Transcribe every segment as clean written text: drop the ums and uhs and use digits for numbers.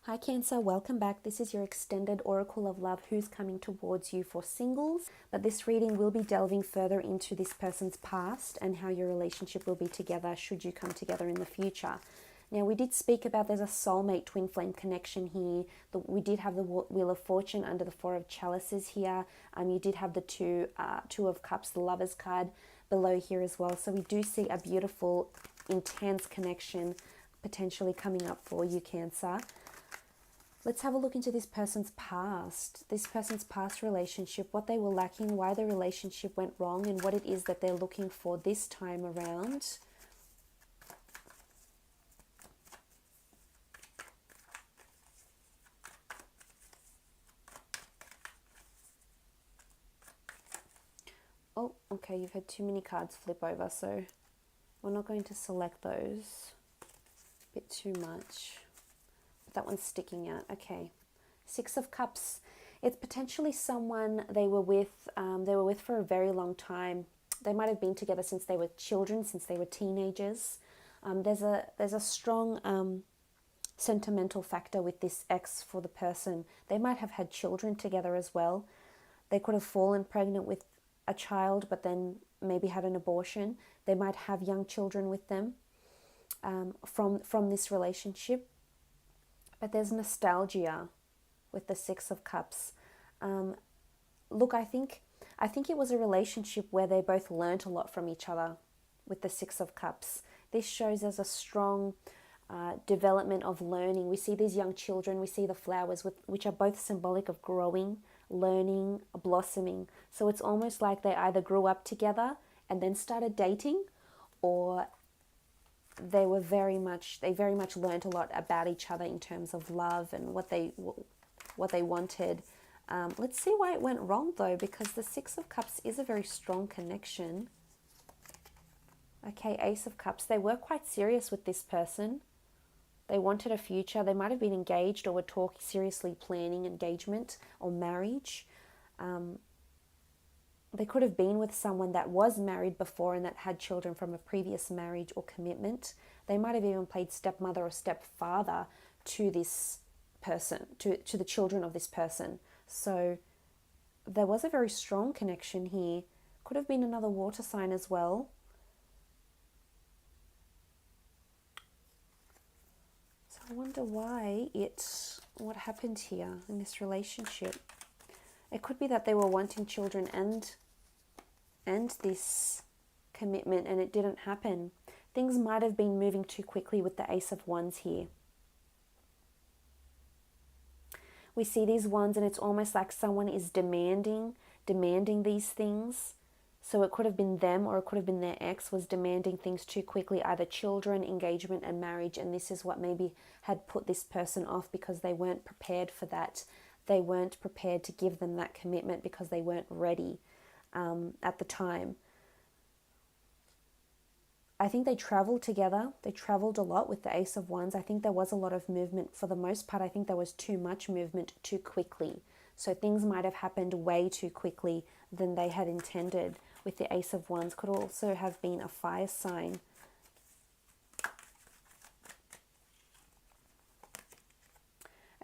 Hi Cancer, welcome back. This is your extended Oracle of Love who's coming towards you for singles. But this reading will be delving further into this person's past and how your relationship will be together should you come together in the future. Now, we did speak about there's a soulmate twin flame connection here. We did have the Wheel of Fortune under the Four of Chalices here. You did have the Two of Cups, the Lovers card below here as well. So we do see a beautiful, intense connection potentially coming up for you, Cancer. Let's have a look into this person's past relationship, what they were lacking, why the relationship went wrong, and what it is that they're looking for this time around. Oh, okay, you've had too many cards flip over, so we're not going to select those. A bit too much. That one's sticking out. Okay, Six of Cups. It's potentially someone they were with for a very long time. They might have been together since they were children, since they were teenagers. There's a strong sentimental factor with this ex for the person. They might have had children together as well. They could have fallen pregnant with a child, but then maybe had an abortion. They might have young children with them from this relationship. But there's nostalgia with the Six of Cups. Look, I think it was a relationship where they both learnt a lot from each other with the Six of Cups. This shows as a strong development of learning. We see these young children, we see the flowers, which are both symbolic of growing, learning, blossoming. So it's almost like they either grew up together and then started dating, or they very much learned a lot about each other in terms of love and what they wanted. Let's see why it went wrong though, because the Six of Cups is a very strong connection. Okay, Ace of Cups. They were quite serious with this person. They wanted a future. They might have been engaged or were seriously planning engagement or marriage. They could have been with someone that was married before and that had children from a previous marriage or commitment. They might have even played stepmother or stepfather to this person, to the children of this person. So there was a very strong connection here. Could have been another water sign as well. So I wonder what happened here in this relationship. It could be that they were wanting children and this commitment, and it didn't happen. Things might have been moving too quickly with the Ace of Wands here. We see these wands and it's almost like someone is demanding these things. So it could have been them, or it could have been their ex was demanding things too quickly, either children, engagement and marriage, and this is what maybe had put this person off because they weren't prepared for that. They weren't prepared to give them that commitment because they weren't ready at the time. I think they traveled together. They traveled a lot with the Ace of Wands. I think there was a lot of movement. For the most part, I think there was too much movement too quickly. So things might have happened way too quickly than they had intended. With the Ace of Wands, could also have been a fire sign.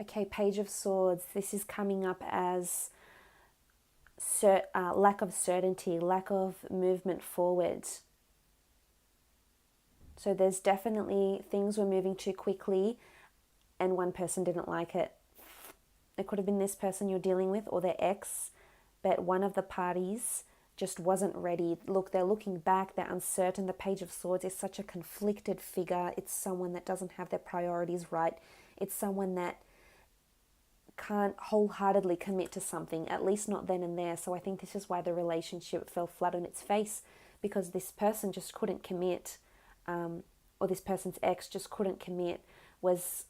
Okay, Page of Swords. This is coming up as lack of certainty, lack of movement forward. So there's definitely things were moving too quickly and one person didn't like it. It could have been this person you're dealing with or their ex, but one of the parties just wasn't ready. Look, they're looking back, they're uncertain. The Page of Swords is such a conflicted figure. It's someone that doesn't have their priorities right. It's someone that can't wholeheartedly commit to something, at least not then and there. So I think this is why the relationship fell flat on its face, because this person just couldn't commit, or this person's ex just couldn't commit. Was,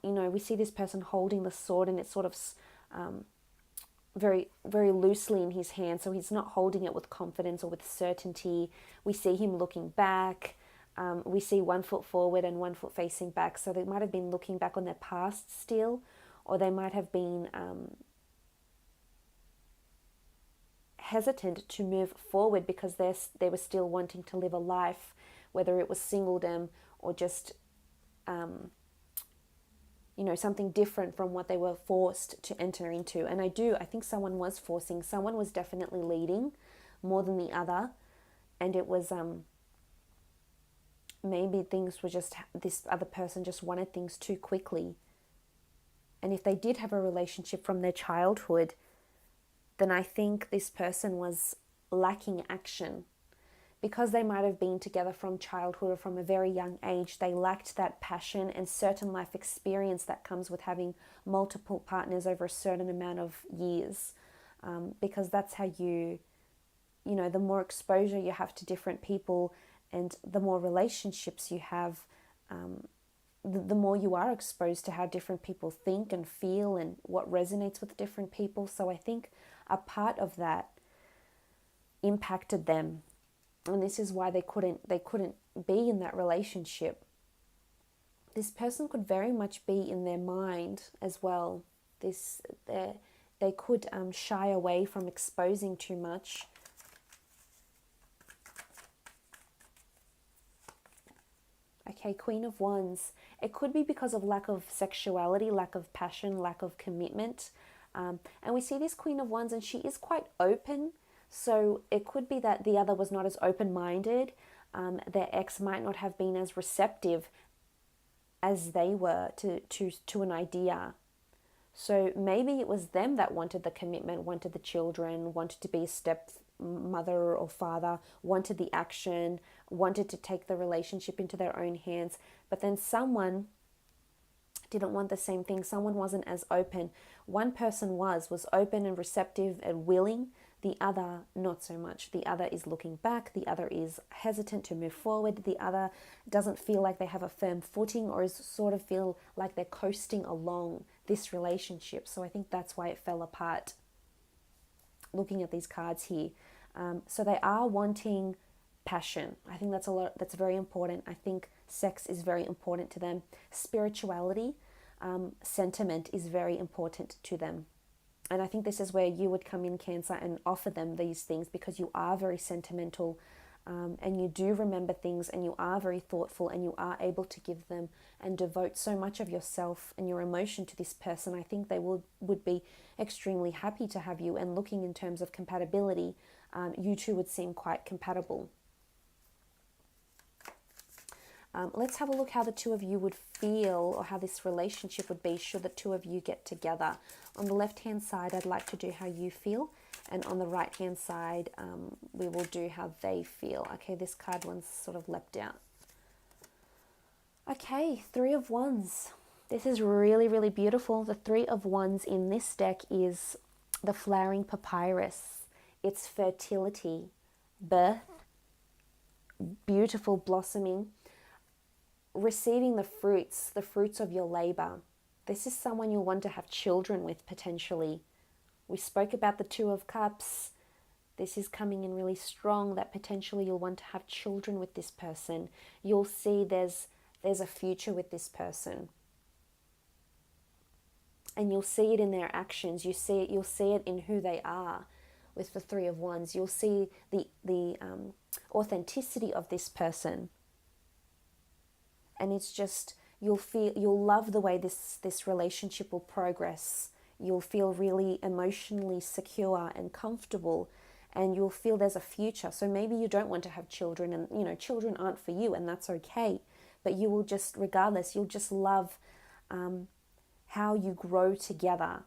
we see this person holding the sword and it's sort of very, very loosely in his hand, so he's not holding it with confidence or with certainty. We see him looking back. We see 1 foot forward and 1 foot facing back, so they might have been looking back on their past still, or they might have been hesitant to move forward because they were still wanting to live a life, whether it was singledom or just you know, something different from what they were forced to enter into. And I think someone was forcing, someone was definitely leading more than the other. And it was, maybe things were just, this other person just wanted things too quickly. And if they did have a relationship from their childhood, then I think this person was lacking action. Because they might have been together from childhood or from a very young age, they lacked that passion and certain life experience that comes with having multiple partners over a certain amount of years. Because that's how you know, the more exposure you have to different people and the more relationships you have, the more you are exposed to how different people think and feel and what resonates with different people. So I think a part of that impacted them. And this is why they couldn't be in that relationship. This person could very much be in their mind as well. They could shy away from exposing too much. Okay, Queen of Wands. It could be because of lack of sexuality, lack of passion, lack of commitment. And we see this Queen of Wands and she is quite open. So it could be that the other was not as open-minded. Their ex might not have been as receptive as they were to an idea. So maybe it was them that wanted the commitment, wanted the children, wanted to be a stepmother or father, wanted the action, wanted to take the relationship into their own hands. But then someone didn't want the same thing. Someone wasn't as open. One person was open and receptive and willing. The other, not so much. The other is looking back. The other is hesitant to move forward. The other doesn't feel like they have a firm footing or is sort of feel like they're coasting along this relationship. So I think that's why it fell apart. Looking at these cards here. So they are wanting passion. I think that's very important. I think sex is very important to them. Spirituality, sentiment is very important to them. And I think this is where you would come in, Cancer, and offer them these things because you are very sentimental and you do remember things and you are very thoughtful and you are able to give them and devote so much of yourself and your emotion to this person. I think they would be extremely happy to have you, and looking in terms of compatibility, you two would seem quite compatible. Let's have a look how the two of you would feel or how this relationship would be should the two of you get together. On the left-hand side, I'd like to do how you feel. And on the right-hand side, we will do how they feel. Okay, this card one's sort of leapt out. Okay, Three of Wands. This is really, really beautiful. The Three of Wands in this deck is the flowering papyrus. It's fertility, birth, beautiful blossoming, receiving the fruits of your labor. This is someone you'll want to have children with potentially. We spoke about the Two of Cups. This is coming in really strong, that potentially you'll want to have children with this person. You'll see there's a future with this person. And you'll see it in their actions. You'll see it in who they are with the Three of Wands. You'll see the authenticity of this person. And it's just, you'll love the way this relationship will progress. You'll feel really emotionally secure and comfortable, and you'll feel there's a future. So maybe you don't want to have children, and you know, children aren't for you, and that's okay. But you will just, regardless, you'll just love how you grow together,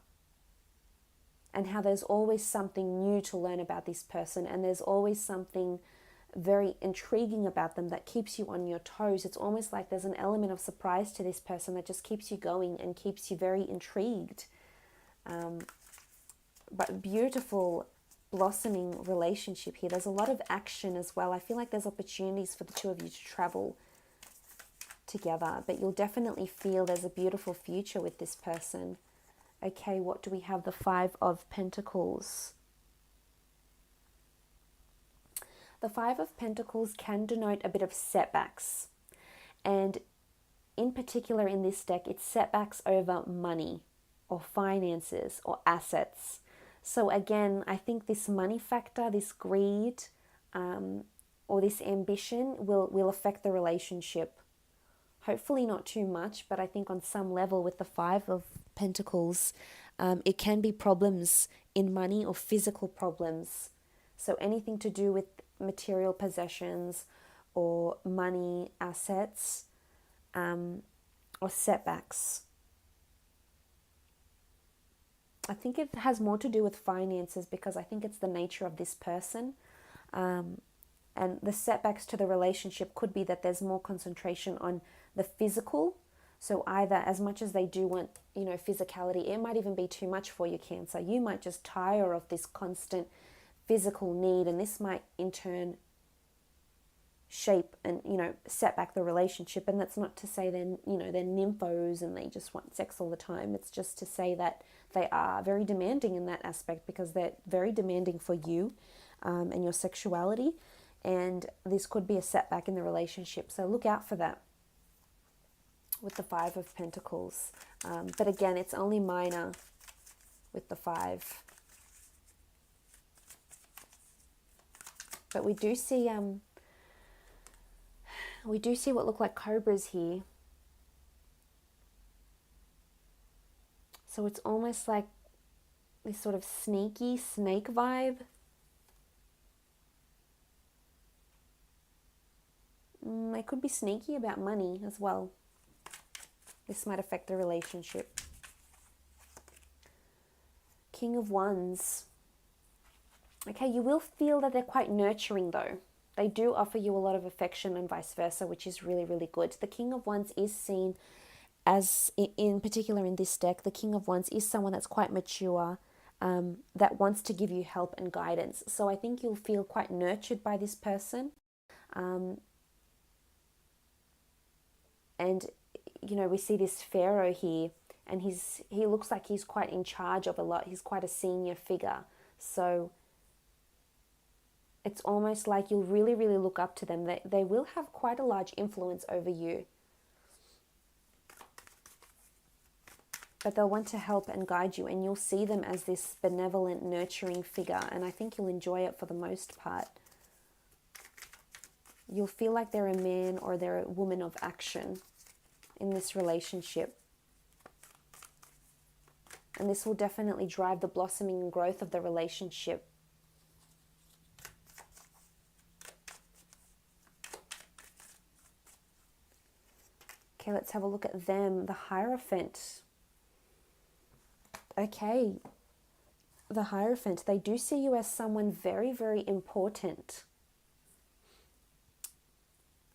and how there's always something new to learn about this person, and there's always something very intriguing about them that keeps you on your toes. It's almost like there's an element of surprise to this person that just keeps you going and keeps you very intrigued. But beautiful blossoming relationship here. There's a lot of action as well. I feel like there's opportunities for the two of you to travel together, but you'll definitely feel there's a beautiful future with this person. Okay, what do we have? The Five of Pentacles. The Five of Pentacles can denote a bit of setbacks. And in particular in this deck, it's setbacks over money or finances or assets. So again, I think this money factor, this greed or this ambition will affect the relationship. Hopefully not too much, but I think on some level with the Five of Pentacles, it can be problems in money or physical problems. So anything to do with material possessions or money, assets, or setbacks. I think it has more to do with finances because I think it's the nature of this person. And the setbacks to the relationship could be that there's more concentration on the physical. So either as much as they do want, physicality, it might even be too much for you, Cancer. You might just tire of this constant physical need, and this might in turn shape and, set back the relationship. And that's not to say they're nymphos and they just want sex all the time. It's just to say that they are very demanding in that aspect because they're very demanding for you and your sexuality. And this could be a setback in the relationship. So look out for that with the Five of Pentacles. But again, it's only minor with the Five. But we do see what look like cobras here. So it's almost like this sort of sneaky snake vibe. They could be sneaky about money as well. This might affect the relationship. King of Wands. Okay, you will feel that they're quite nurturing though. They do offer you a lot of affection and vice versa, which is really, really good. The King of Wands is seen as, in particular in this deck, the King of Wands is someone that's quite mature, that wants to give you help and guidance. So I think you'll feel quite nurtured by this person. And, we see this Pharaoh here, and he looks like he's quite in charge of a lot. He's quite a senior figure. So it's almost like you'll really, really look up to them. They will have quite a large influence over you. But they'll want to help and guide you, and you'll see them as this benevolent, nurturing figure. And I think you'll enjoy it for the most part. You'll feel like they're a man or they're a woman of action in this relationship. And this will definitely drive the blossoming and growth of the relationship. Okay, let's have a look at them. The Hierophant. Okay, the Hierophant. They do see you as someone very, very important.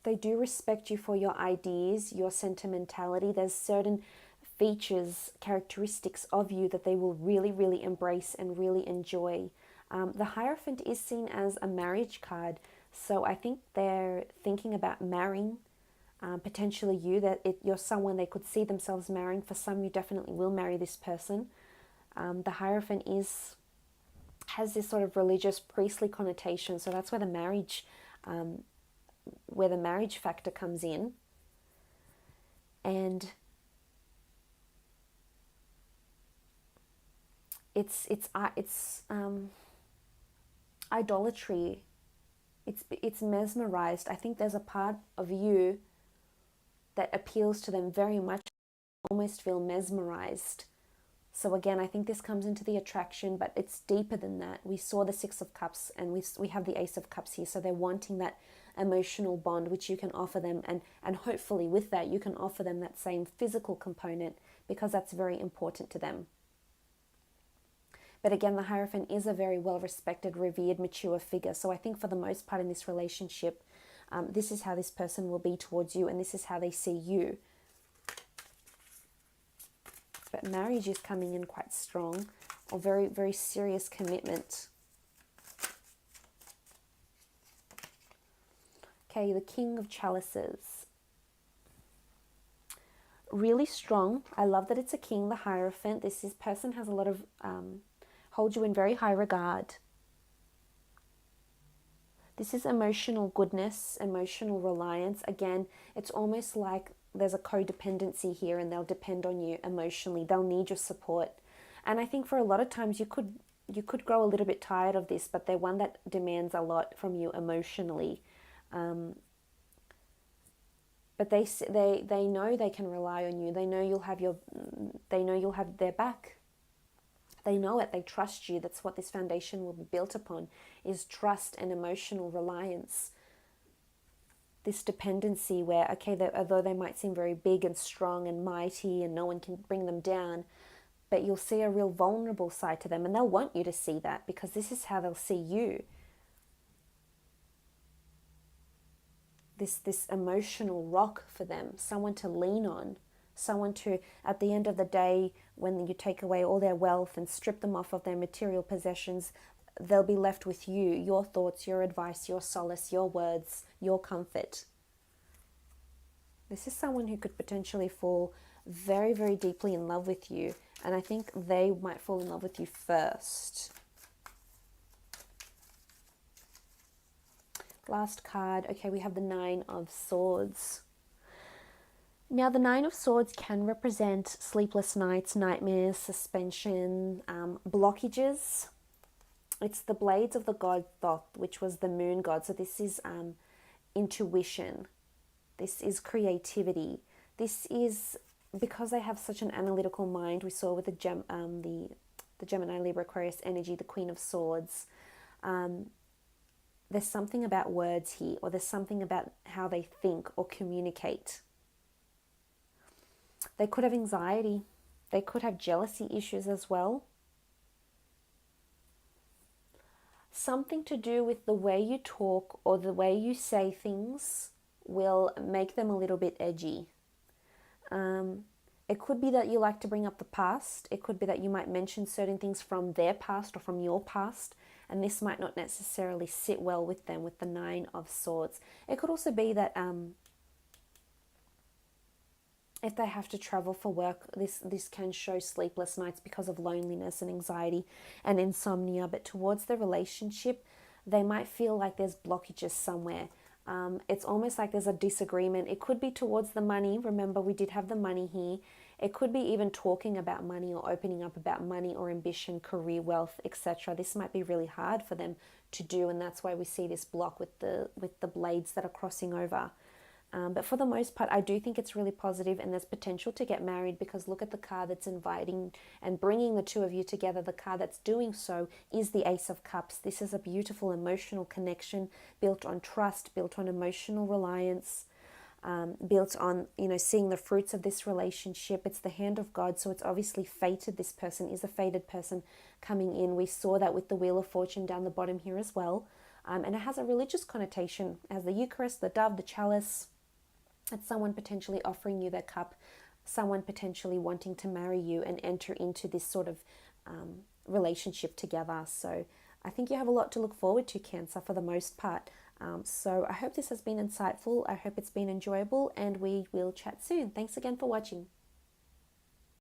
They do respect you for your ideas, your sentimentality. There's certain features, characteristics of you that they will really, really embrace and really enjoy. The Hierophant is seen as a marriage card. So I think they're thinking about marrying, potentially you, that you're someone they could see themselves marrying. For some, you definitely will marry this person. The Hierophant has this sort of religious, priestly connotation. So that's where the marriage factor comes in. And it's idolatry. It's mesmerized. I think there's a part of you that appeals to them very much. Almost feel mesmerized. So again, I think this comes into the attraction, but it's deeper than that. We saw the Six of Cups, and we have the Ace of Cups here. So they're wanting that emotional bond, which you can offer them, and hopefully with that you can offer them that same physical component, because that's very important to them. But again, the Hierophant is a very well-respected, revered, mature figure. So I think for the most part in this relationship, this is how this person will be towards you, and this is how they see you. But marriage is coming in quite strong, or very, very serious commitment. Okay, the King of Chalices. Really strong. I love that it's a king, the Hierophant. This person has a lot of, holds you in very high regard. This is emotional goodness, emotional reliance. Again, it's almost like there's a codependency here, and they'll depend on you emotionally. They'll need your support. And I think for a lot of times you could grow a little bit tired of this, but they're one that demands a lot from you emotionally. But but they know they can rely on you. They know you'll have their back. They know it. They trust you. That's what this foundation will be built upon, is trust and emotional reliance. This dependency where, okay, although they might seem very big and strong and mighty and no one can bring them down, but you'll see a real vulnerable side to them, and they'll want you to see that, because this is how they'll see you. This emotional rock for them, someone to lean on, someone to, at the end of the day, when you take away all their wealth and strip them off of their material possessions, they'll be left with you, your thoughts, your advice, your solace, your words, your comfort. This is someone who could potentially fall very, very deeply in love with you, and I think they might fall in love with you first. Last card. Okay, we have the Nine of Swords. Now, the Nine of Swords can represent sleepless nights, nightmares, suspension, blockages. It's the blades of the god Thoth, which was the moon god. So this is intuition. This is creativity. This is, because they have such an analytical mind, we saw with the Gemini, Libra, Aquarius energy, the Queen of Swords. There's something about words here, or there's something about how they think or communicate. They could have anxiety. They could have jealousy issues as well. Something to do with the way you talk or the way you say things will make them a little bit edgy. It could be that you like to bring up the past. It could be that you might mention certain things from their past or from your past, and this might not necessarily sit well with them with the Nine of Swords. It could also be that if they have to travel for work, this can show sleepless nights because of loneliness and anxiety and insomnia. But towards the relationship, they might feel like there's blockages somewhere. It's almost like there's a disagreement. It could be towards the money. Remember, we did have the money here. It could be even talking about money or opening up about money or ambition, career, wealth, etc. This might be really hard for them to do, and that's why we see this block with the blades that are crossing over. But for the most part, I do think it's really positive, and there's potential to get married, because look at the card that's inviting and bringing the two of you together. The card that's doing so is the Ace of Cups. This is a beautiful emotional connection built on trust, built on emotional reliance, built on, seeing the fruits of this relationship. It's the hand of God, so it's obviously fated. This person is a fated person coming in. We saw that with the Wheel of Fortune down the bottom here as well. And it has a religious connotation. It has the Eucharist, the dove, the chalice. It's someone potentially offering you their cup, someone potentially wanting to marry you and enter into this sort of relationship together. So I think you have a lot to look forward to, Cancer, for the most part. So I hope this has been insightful. I hope it's been enjoyable, and we will chat soon. Thanks again for watching.